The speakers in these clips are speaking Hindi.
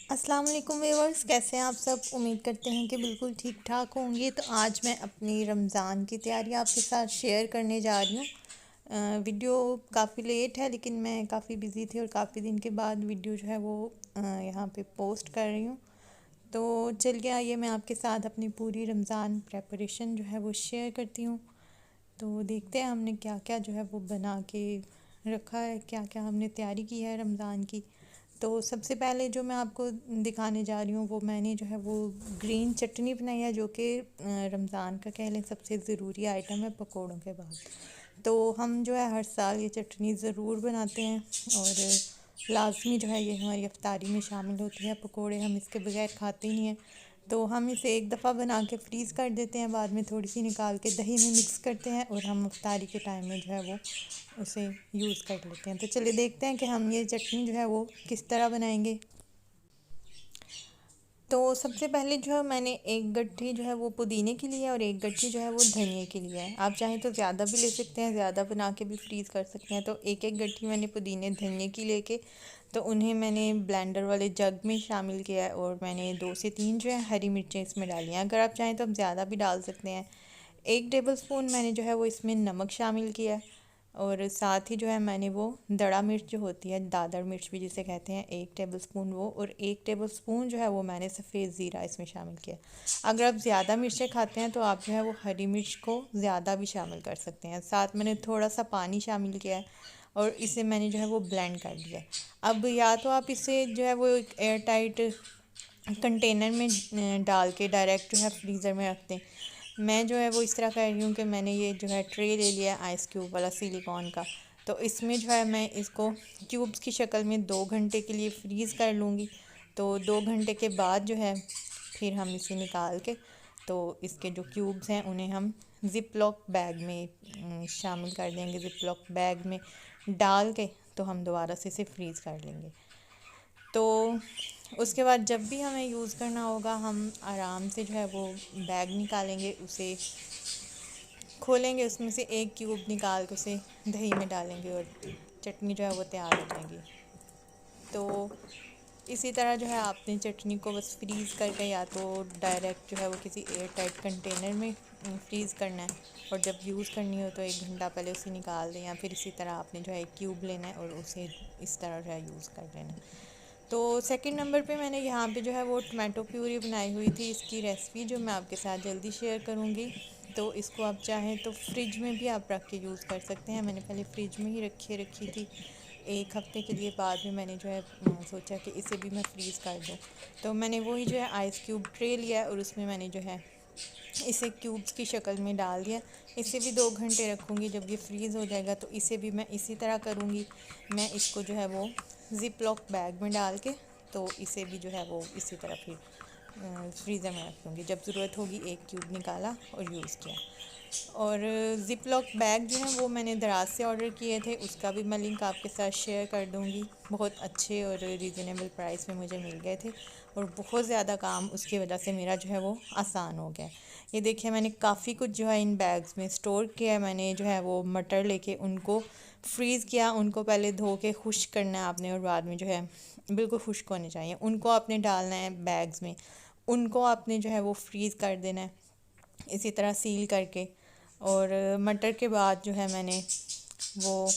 अस्सलाम वालेकुम व्यूअर्स, कैसे हैं आप सब। उम्मीद करते हैं कि बिल्कुल ठीक ठाक होंगे। तो आज मैं अपनी रमज़ान की तैयारी आपके साथ शेयर करने जा रही हूँ। वीडियो काफ़ी लेट है, लेकिन मैं काफ़ी बिज़ी थी और काफ़ी दिन के बाद वीडियो जो है वो यहाँ पे पोस्ट कर रही हूँ। तो चलिए आइए मैं आपके साथ अपनी पूरी रमज़ान प्रेपरेशन जो है वो शेयर करती हूँ। तो देखते हैं हमने क्या क्या जो है वो बना के रखा है, क्या क्या हमने तैयारी की है रमज़ान की। तो सबसे पहले जो मैं आपको दिखाने जा रही हूँ वो मैंने जो है वो ग्रीन चटनी बनाई है, जो कि रमज़ान का कह लें सबसे ज़रूरी आइटम है पकोड़ों के बाद। तो हम जो है हर साल ये चटनी ज़रूर बनाते हैं और लाज़मी जो है ये हमारी इफ्तारी में शामिल होती है। पकोड़े हम इसके बगैर खाते ही नहीं हैं। तो हम इसे एक दफ़ा बना के फ्रीज़ कर देते हैं, बाद में थोड़ी सी निकाल के दही में मिक्स करते हैं और हम इफ्तारी के टाइम में जो है वो उसे यूज़ कर लेते हैं। तो चलिए देखते हैं कि हम ये चटनी जो है वो किस तरह बनाएंगे। तो सबसे पहले जो है मैंने एक गट्ठी जो है वो पुदीने की ली है और एक गट्ठी जो है वो धनिए की ली है। आप चाहें तो ज़्यादा भी ले सकते हैं, ज़्यादा बना के भी फ्रीज़ कर सकते हैं। तो एक एक गट्ठी मैंने पुदीने धनिए की लेके तो उन्हें मैंने ब्लेंडर वाले जग में शामिल किया है और मैंने 2 से 3 जो है हरी मिर्चें इसमें डाली हैं। अगर आप चाहें तो आप ज़्यादा भी डाल सकते हैं। 1 टेबल स्पून मैंने जो है वो इसमें नमक शामिल किया है और साथ ही जो है मैंने वो दड़ा मिर्च जो होती है, दादड़ मिर्च भी जिसे कहते हैं, 1 टेबल स्पून वो, और 1 टेबल स्पून जो है वो मैंने सफ़ेद ज़ीरा इसमें शामिल किया। अगर आप ज़्यादा मिर्चें खाते हैं तो आप जो है वो हरी मिर्च को ज़्यादा भी शामिल कर सकते हैं। साथ मैंने थोड़ा सा पानी शामिल किया है और इसे मैंने जो है वो ब्लेंड कर लिया। अब या तो आप इसे जो है वो एक एयर टाइट कंटेनर में डाल के डायरेक्ट जो है फ्रीज़र में रख दें। मैं जो है वो इस तरह कर रही हूँ कि मैंने ये जो है ट्रे ले लिया है आइस क्यूब वाला सिलिकॉन का। तो इसमें जो है मैं इसको क्यूब्स की शक्ल में 2 घंटे के लिए फ्रीज़ कर लूँगी। तो 2 घंटे के बाद जो है फिर हम इसे निकाल के तो इसके जो क्यूब्स हैं उन्हें हम ज़िप लॉक बैग में शामिल कर देंगे। ज़िप लॉक बैग में डाल के तो हम दोबारा से इसे फ्रीज़ कर लेंगे। तो उसके बाद जब भी हमें यूज़ करना होगा हम आराम से जो है वो बैग निकालेंगे, उसे खोलेंगे, उसमें से एक क्यूब निकाल के उसे दही में डालेंगे और चटनी जो है वो तैयार हो जाएगी। तो इसी तरह जो है आपने चटनी को बस फ्रीज़ करके या तो डायरेक्ट जो है वो किसी एयर टाइट कंटेनर में फ्रीज़ करना है और जब यूज़ करनी हो तो 1 घंटा पहले उसे निकाल दें, या फिर इसी तरह आपने जो है एक क्यूब लेना है और उसे इस तरह जो है यूज़ कर लेना है। तो सेकंड नंबर पे मैंने यहाँ पे जो है वो टमाटो प्यूरी बनाई हुई थी। इसकी रेसिपी जो मैं आपके साथ जल्दी शेयर करूँगी। तो इसको आप चाहें तो फ्रिज में भी आप रख के यूज़ कर सकते हैं। मैंने पहले फ्रिज में ही रखी थी 1 हफ़्ते के लिए, बाद में मैंने जो है सोचा कि इसे भी मैं फ्रीज़ कर दूँ। तो मैंने वही जो है आइस क्यूब ट्रे लिया और उसमें मैंने जो है इसे क्यूब्स की शक्ल में डाल दिया। इसे भी 2 घंटे रखूँगी, जब ये फ्रीज़ हो जाएगा तो इसे भी मैं इसी तरह करूँगी। मैं इसको जो है वो ज़िप लॉक बैग में डाल के तो इसे भी जो है वो इसी तरह फिर फ्रीज़र में रख दूँगी। जब ज़रूरत होगी एक क्यूब निकाला और यूज़ किया। और ज़िप लॉक बैग जो है वो मैंने दराज से ऑर्डर किए थे, उसका भी मैं लिंक आपके साथ शेयर कर दूँगी। बहुत अच्छे और रीज़नेबल प्राइस में मुझे मिल गए थे और बहुत ज़्यादा काम उसकी वजह से मेरा जो है वो आसान हो गया। ये देखिए मैंने काफ़ी कुछ जो है इन बैग्स में स्टोर किया है। मैंने जो है वो मटर लेके उनको फ्रीज़ किया, उनको पहले धो के खुश्क करना है आपने और बाद में जो है बिल्कुल खुश्क होने चाहिए, उनको आपने डालना है बैग्स में, उनको आपने जो है वो फ्रीज़ कर देना है इसी तरह सील करके। और मटर के बाद जो है मैंने वो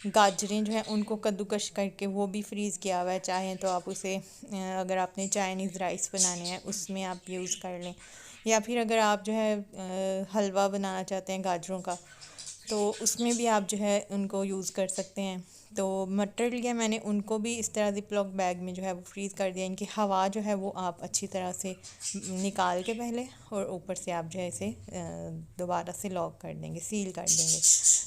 गाजरें जो हैं उनको कद्दूकश करके वो भी फ्रीज़ किया हुआ है। चाहें तो आप उसे अगर आपने चाइनीज़ राइस बनाने हैं उसमें आप यूज़ कर लें, या फिर अगर आप जो है हलवा बनाना चाहते हैं गाजरों का तो उसमें भी आप जो है उनको यूज़ कर सकते हैं। तो मटर लिया मैंने, उनको भी इस तरह ज़िप-लॉक बैग में जो है वो फ्रीज़ कर दिया। इनकी हवा जो है वो आप अच्छी तरह से निकाल के पहले और ऊपर से आप जो है इसे दोबारा से लॉक कर देंगे, सील कर देंगे।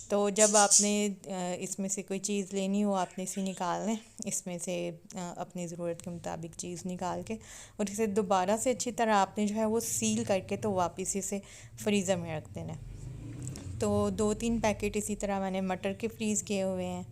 तो जब आपने इसमें से कोई चीज़ लेनी हो आपने इसे निकाल लें, इसमें से अपनी ज़रूरत के मुताबिक चीज़ निकाल के और इसे दोबारा से अच्छी तरह आपने जो है वो सील करके तो वापस इसे फ्रीज़र में रख देना है। तो 2-3 पैकेट इसी तरह मैंने मटर के फ्रीज़ किए हुए हैं।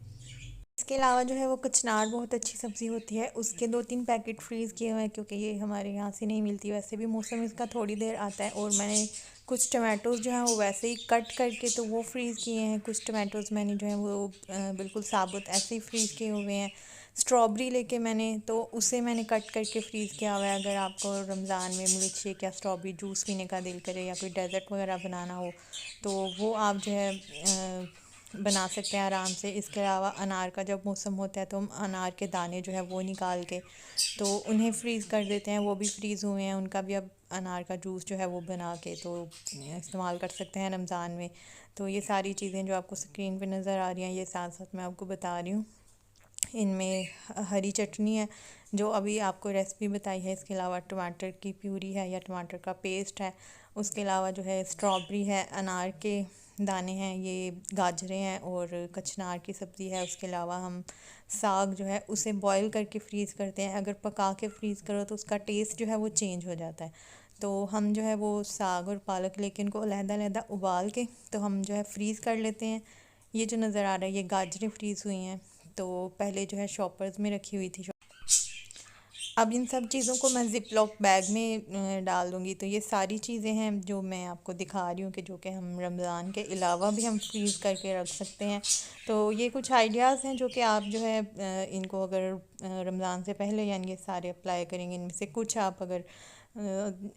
इसके अलावा जो है वो कचनार बहुत अच्छी सब्ज़ी होती है, उसके 2-3 पैकेट फ्रीज़ किए हुए हैं क्योंकि ये हमारे यहाँ से नहीं मिलती। वैसे भी मौसम इसका थोड़ी देर आता है। और मैंने कुछ टमाटोज़ जो हैं वो वैसे ही कट करके तो वो फ्रीज़ किए हैं। कुछ टमाटोज़ मैंने जो है वो बिल्कुल साबुत ऐसे ही फ्रीज़ किए हुए हैं। स्ट्रॉबेरी लेके मैंने तो उसे मैंने कट करके फ्रीज़ किया हुआ है। अगर आपको रमज़ान में मिल्क शेक या स्ट्रॉबेरी जूस पीने का दिल करे या कोई डेज़र्ट वगैरह बनाना हो तो वो आप जो है बना सकते हैं आराम से। इसके अलावा अनार का जब मौसम होता है तो हम अनार के दाने जो है वो निकाल के तो उन्हें फ्रीज़ कर देते हैं, वो भी फ्रीज़ हुए हैं, उनका भी अब अनार का जूस जो है वो बना के तो इस्तेमाल कर सकते हैं रमज़ान में। तो ये सारी चीज़ें जो आपको स्क्रीन पे नज़र आ रही हैं ये साथ साथ मैं आपको बता रही हूँ। इनमें हरी चटनी है जो अभी आपको रेसिपी बताई है, इसके अलावा टमाटर की प्यूरी है या टमाटर का पेस्ट है, उसके अलावा जो है स्ट्रॉबेरी है, अनार के दाने हैं, ये गाजरें हैं और कचनार की सब्ज़ी है। उसके अलावा हम साग जो है उसे बॉईल करके फ्रीज़ करते हैं। अगर पका के फ्रीज़ करो तो उसका टेस्ट जो है वो चेंज हो जाता है। तो हम जो है वो साग और पालक लेके इनको अलहदा-अलहदा उबाल के तो हम जो है फ्रीज़ कर लेते हैं। ये जो नज़र आ रहा है ये गाजरें फ्रीज़ हुई हैं, तो पहले जो है शॉपर्स में रखी हुई थी। अब इन सब चीज़ों को मैं ज़िप लॉक बैग में डाल दूँगी। तो ये सारी चीज़ें हैं जो मैं आपको दिखा रही हूँ कि जो कि हम रमज़ान के अलावा भी हम फ्रीज़ करके रख सकते हैं। तो ये कुछ आइडियाज़ हैं जो कि आप जो है इनको अगर रमज़ान से पहले यानी ये सारे अप्लाई करेंगे, इनमें से कुछ आप अगर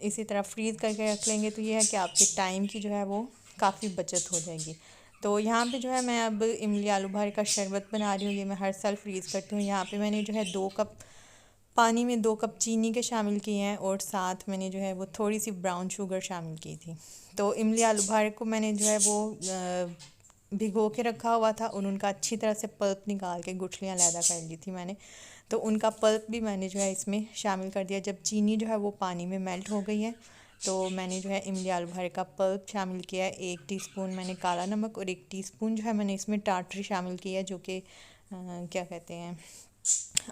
इसी तरह फ्रीज़ करके रख लेंगे तो ये है कि आपके टाइम की जो है वो काफ़ी बचत हो जाएगी। तो यहाँ पे जो है मैं अब इमली आलू बुखारे का शरबत बना रही हूँ। ये मैं हर साल फ्रीज़ करती हूँ। यहाँ पे मैंने जो है 2 कप पानी में 2 कप चीनी के शामिल किए हैं और साथ मैंने जो है वो थोड़ी सी ब्राउन शुगर शामिल की थी। तो इमली आलू बुखारे को मैंने जो है वो भिगो के रखा हुआ था और उनका अच्छी तरह से पल्प निकाल के गुठलियाँ अलहदा कर ली थी मैंने। तो उनका पल्प भी मैंने जो है इसमें शामिल कर दिया। जब चीनी जो है वो पानी में मेल्ट हो गई है तो मैंने जो है इमली आलू बुखारे का पल्प शामिल किया है। 1 टीस्पून मैंने काला नमक और 1 टीस्पून जो है मैंने इसमें टाटरी शामिल किया है जो कि क्या कहते हैं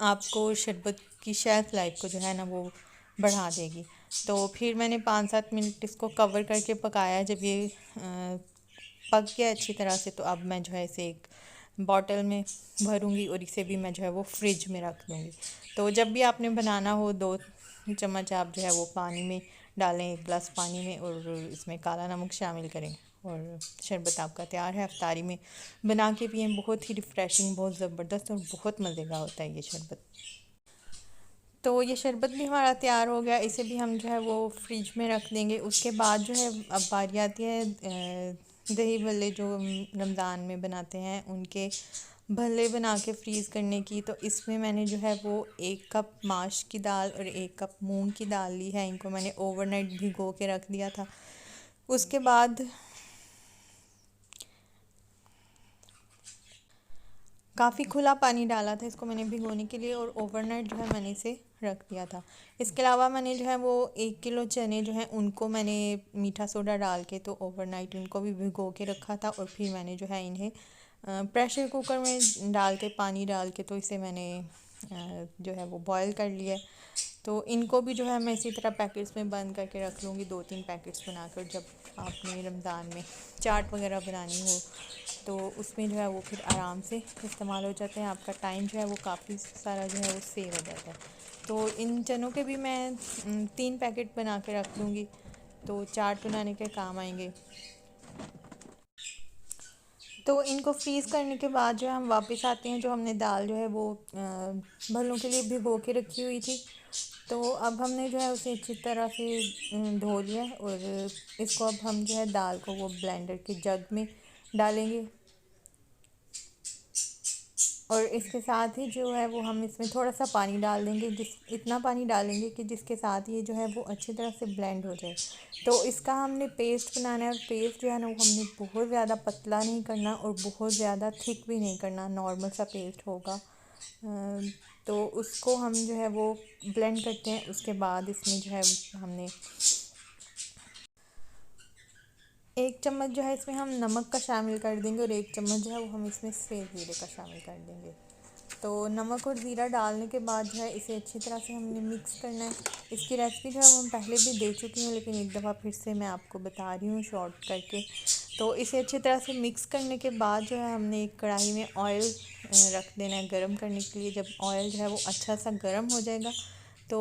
आपको शरबत की शेल्फ़ लाइफ को जो है ना वो बढ़ा देगी। तो फिर मैंने 5-7 मिनट इसको कवर करके पकाया। जब ये पक गया अच्छी तरह से तो अब मैं जो है इसे एक बॉटल में भरूंगी और इसे भी मैं जो है वो फ्रिज में रख दूँगी। तो जब भी आपने बनाना हो 2 चम्मच आप जो है वो पानी में डालें, 1 गिलास पानी में, और इसमें काला नमक शामिल करें और शरबत आपका तैयार है। अफ्तारी में बना के पिएँ, बहुत ही रिफ़्रेशिंग, बहुत ज़बरदस्त और बहुत मज़े का होता है ये शरबत। तो ये शरबत भी हमारा तैयार हो गया, इसे भी हम जो है वो फ्रिज में रख देंगे। उसके बाद जो है अब बारी आती है दही भल्ले जो हम रमज़ान में बनाते हैं उनके भल्ले बना के फ्रीज़ करने की। तो इसमें मैंने जो है वो 1 कप माश की दाल और 1 कप मूंग की दाल ली है। इनको मैंने ओवरनाइट भिगो के रख दिया था। उसके बाद काफ़ी खुला पानी डाला था इसको मैंने भिगोने के लिए और ओवरनाइट जो है मैंने इसे रख दिया था। इसके अलावा मैंने जो है वो 1 किलो चने जो हैं उनको मैंने मीठा सोडा डाल के तो ओवरनाइट उनको भी भिगो के रखा था और फिर मैंने जो है इन्हें प्रेशर कुकर में डाल के पानी डाल के तो इसे मैंने जो है वो बॉयल कर लिया। तो इनको भी जो है मैं इसी तरह पैकेट्स में बंद करके रख लूँगी, 2-3 पैकेट्स बनाकर। जब आपने रमज़ान में चाट वगैरह बनानी हो तो उसमें जो है वो फिर आराम से इस्तेमाल हो जाते हैं। आपका टाइम जो है वो काफ़ी सारा जो है वो सेव हो जाता है। तो इन चनों के भी मैं 3 पैकेट बना के रख लूँगी तो चाट बनाने के काम आएंगे। तो इनको फ्रीज़ करने के बाद जो है हम वापस आते हैं। जो हमने दाल जो है वो भल्लों के लिए भिगो के रखी हुई थी तो अब हमने जो है उसे अच्छी तरह से धो लिया है और इसको अब हम जो है दाल को वो ब्लेंडर के जग में डालेंगे और इसके साथ ही जो है वो हम इसमें थोड़ा सा पानी डाल देंगे, जिस इतना पानी डालेंगे कि जिसके साथ ये जो है वो अच्छी तरह से ब्लेंड हो जाए। तो इसका हमने पेस्ट बनाना है और पेस्ट जो है ना वो हमने बहुत ज़्यादा पतला नहीं करना और बहुत ज़्यादा थिक भी नहीं करना, नॉर्मल सा पेस्ट होगा। तो उसको हम जो है वो ब्लेंड करते हैं। उसके बाद इसमें जो है हमने 1 चम्मच जो है इसमें हम नमक का शामिल कर देंगे और 1 चम्मच जो है वो हम इसमें सफ़ेद ज़ीरे का शामिल कर देंगे। तो नमक और ज़ीरा डालने के बाद जो है इसे अच्छी तरह से हमने मिक्स करना है। इसकी रेसिपी जो है वो हम पहले भी दे चुकी हूँ लेकिन एक दफ़ा फिर से मैं आपको बता रही हूँ शॉर्ट करके। तो इसे अच्छी तरह से मिक्स करने के बाद जो है हमने एक कढ़ाई में ऑयल रख देना है गर्म करने के लिए। जब ऑयल जो है वो अच्छा सा गर्म हो जाएगा तो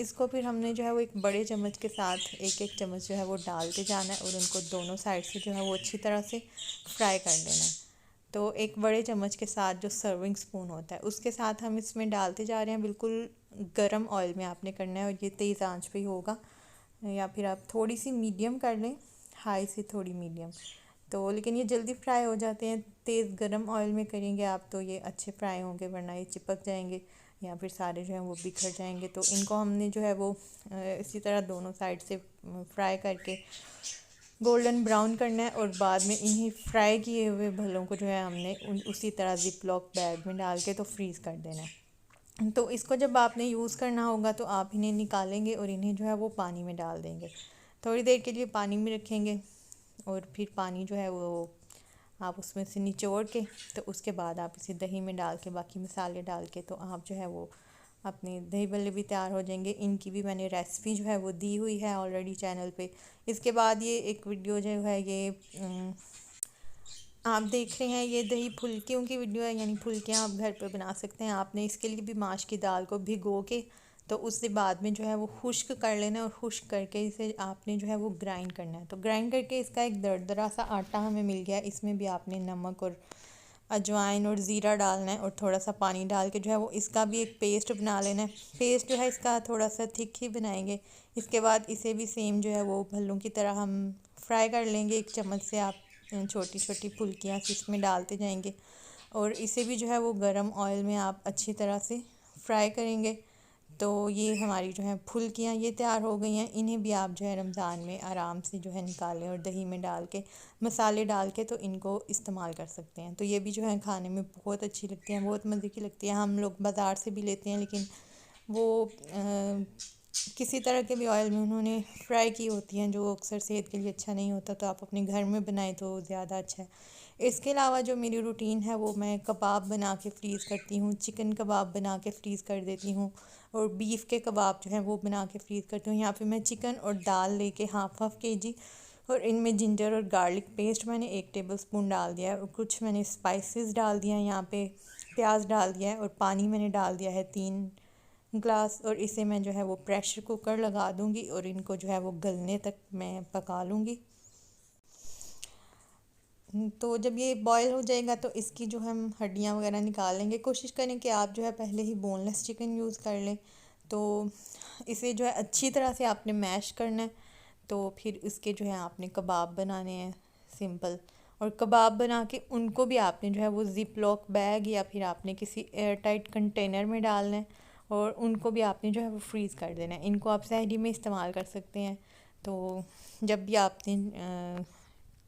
इसको फिर हमने जो है वो एक बड़े चम्मच के साथ एक एक चम्मच जो है वो डालते जाना है और उनको दोनों साइड से जो है वो अच्छी तरह से फ्राई कर लेना है। तो एक बड़े चम्मच के साथ जो सर्विंग स्पून होता है उसके साथ हम इसमें डालते जा रहे हैं। बिल्कुल गरम ऑयल में आपने करना है और ये तेज़ आंच पे ही होगा, या फिर आप थोड़ी सी मीडियम कर लें, हाई से थोड़ी मीडियम। तो लेकिन ये जल्दी फ्राई हो जाते हैं, तेज़ गरम ऑयल में करेंगे आप तो ये अच्छे फ्राई होंगे, वरना ये चिपक जाएंगे या फिर सारे जो हैं वो बिखर जाएंगे। तो इनको हमने जो है वो इसी तरह दोनों साइड से फ्राई करके गोल्डन ब्राउन करना है, और बाद में इन्हीं फ्राई किए हुए भलों को जो है हमने उसी तरह जिप लॉक बैग में डाल के तो फ्रीज़ कर देना है। तो इसको जब आपने यूज़ करना होगा तो आप इन्हें निकालेंगे और इन्हें जो है वो पानी में डाल देंगे, थोड़ी देर के लिए पानी में रखेंगे, और फिर पानी जो है वो आप उसमें से निचोड़ के तो उसके बाद आप इसे दही में डाल के बाकी मसाले डाल के तो आप जो है वो अपने दही भल्ले भी तैयार हो जाएंगे। इनकी भी मैंने रेसिपी जो है वो दी हुई है ऑलरेडी चैनल पे। इसके बाद ये एक वीडियो जो है ये आप देख रहे हैं, ये दही फुल्कियों की वीडियो है, यानी फुल्कियाँ आप घर पे बना सकते हैं। आपने इसके लिए भी माश की दाल को भिगो के तो उससे बाद में जो है वो खुश्क कर लेना है, और खुश्क करके इसे आपने जो है वो ग्राइंड करना है। तो ग्राइंड करके इसका एक दरदरा सा आटा हमें मिल गया, इसमें भी आपने नमक और अजवाइन और ज़ीरा डालना है, और थोड़ा सा पानी डाल के जो है वो इसका भी एक पेस्ट बना लेना है। पेस्ट जो है इसका थोड़ा सा थिक ही बनाएंगे। इसके बाद इसे भी सेम जो है वो भल्लों की तरह हम फ्राई कर लेंगे। एक चम्मच से आप छोटी छोटी फुल्कियाँ इसमें डालते जाएंगे, और इसे भी जो है वो गरम ऑयल में आप अच्छी तरह से फ्राई करेंगे। तो ये हमारी जो है फुल्कियाँ ये तैयार हो गई हैं। इन्हें भी आप जो है रमज़ान में आराम से जो है निकालें और दही में डाल के मसाले डाल के तो इनको इस्तेमाल कर सकते हैं। तो ये भी जो है खाने में बहुत अच्छी लगती हैं, बहुत मज़े की लगती है। हम लोग बाज़ार से भी लेते हैं, लेकिन वो किसी तरह के भी ऑयल में उन्होंने फ्राई की होती हैं, जो अक्सर सेहत के लिए अच्छा नहीं होता। तो आप अपने घर में बनाएं तो ज़्यादा अच्छा है। इसके अलावा जो मेरी रूटीन है वो मैं कबाब बना के फ्रीज़ करती हूँ, चिकन कबाब बना के फ्रीज़ कर देती हूँ, और बीफ के कबाब जो हैं वो बना के फ्रीज़ करती हूँ। यहाँ पे मैं चिकन और दाल लेके हाफ केजी, और इनमें जिंजर और गार्लिक पेस्ट मैंने 1 टेबल स्पून डाल दिया है, और कुछ मैंने स्पाइसेस डाल दिया है, यहाँ पे प्याज डाल दिया है, और पानी मैंने डाल दिया है 3 ग्लास। और इसे मैं जो है वो प्रेशर कुकर लगा दूँगी और इनको जो है वो गलने तक मैं पका लूँगी। तो जब ये बॉयल हो जाएगा तो इसकी जो हम हड्डियाँ वगैरह निकालेंगे। कोशिश करें कि आप जो है पहले ही बोनलेस चिकन यूज़ कर लें। तो इसे जो है अच्छी तरह से आपने मैश करना है। तो फिर इसके जो है आपने कबाब बनाने हैं सिंपल, और कबाब बना के उनको भी आपने जो है वो ज़िप लॉक बैग या फिर आपने किसी एयर टाइट कंटेनर में डालना है, और उनको भी आपने जो है वो फ्रीज़ कर देना है। इनको आप सहरी में इस्तेमाल कर सकते हैं। तो जब भी आपने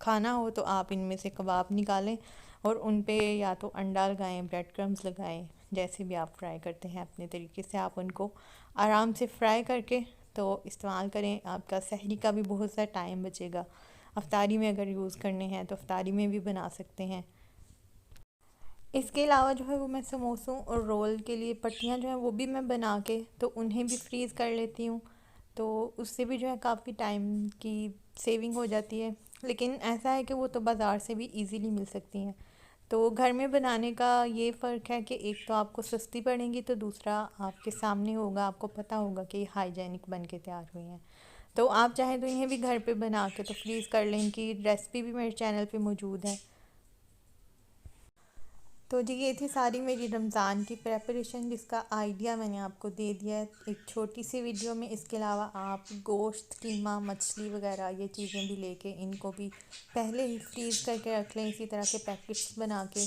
खाना हो तो आप इनमें से कबाब निकालें और उन पे या तो अंडा लगाएं, ब्रेड क्रम्स लगाएं, जैसे भी आप फ्राई करते हैं अपने तरीके से आप उनको आराम से फ्राई करके तो इस्तेमाल करें। आपका सहरी का भी बहुत सा टाइम बचेगा। अफ्तारी में अगर यूज़ करने हैं तो अफ्तारी में भी बना सकते हैं। इसके अलावा जो है वो मैं समोसों और रोल के लिए पट्टियाँ जो हैं वो भी मैं बना के तो उन्हें भी फ्रीज़ कर लेती हूँ। तो उससे भी जो है काफ़ी टाइम की सेविंग हो जाती है। लेकिन ऐसा है कि वो तो बाज़ार से भी इजीली मिल सकती हैं। तो घर में बनाने का ये फ़र्क है कि एक तो आपको सस्ती पड़ेंगी, तो दूसरा आपके सामने होगा, आपको पता होगा कि हाइजेनिक बन के तैयार हुई हैं। तो आप चाहें तो इन्हें भी घर पे बना के तो फ्रीज़ कर लें। इनकी रेसिपी भी मेरे चैनल पे मौजूद है। तो जी ये थी सारी मेरी रमज़ान की प्रेपरेशन, जिसका आइडिया मैंने आपको दे दिया है एक छोटी सी वीडियो में। इसके अलावा आप गोश्त, कीमा, मछली वगैरह ये चीज़ें भी लेके इनको भी पहले ही फ्रीज़ करके रख लें इसी तरह के पैकेट्स बना के।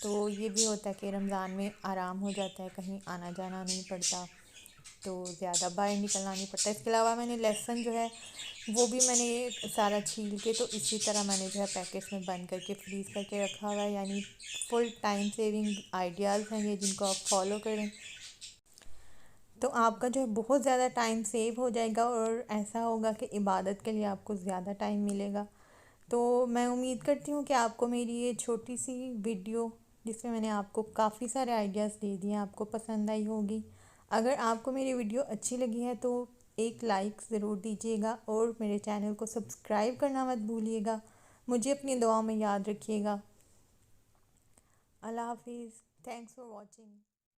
तो ये भी होता है कि रमज़ान में आराम हो जाता है, कहीं आना जाना नहीं पड़ता, तो ज़्यादा बाहर निकलना नहीं पड़ता। इसके अलावा मैंने लहसुन जो है वो भी मैंने सारा छील के तो इसी तरह मैंने जो है पैकेट्स में बंद करके फ्रीज़ करके रखा हुआ है। यानी फुल टाइम सेविंग आइडियाज़ हैं ये, जिनको आप फॉलो करें तो आपका जो है बहुत ज़्यादा टाइम सेव हो जाएगा, और ऐसा होगा कि इबादत के लिए आपको ज़्यादा टाइम मिलेगा। तो मैं उम्मीद करती हूँ कि आपको मेरी ये छोटी सी वीडियो, जिसमें मैंने आपको काफ़ी सारे आइडियाज़ दे दिए हैं, आपको पसंद आई होगी। अगर आपको मेरी वीडियो अच्छी लगी है तो एक लाइक ज़रूर दीजिएगा, और मेरे चैनल को सब्सक्राइब करना मत भूलिएगा। मुझे अपनी दुआओं में याद रखिएगा। अल्लाह हाफिज़। Thanks for watching.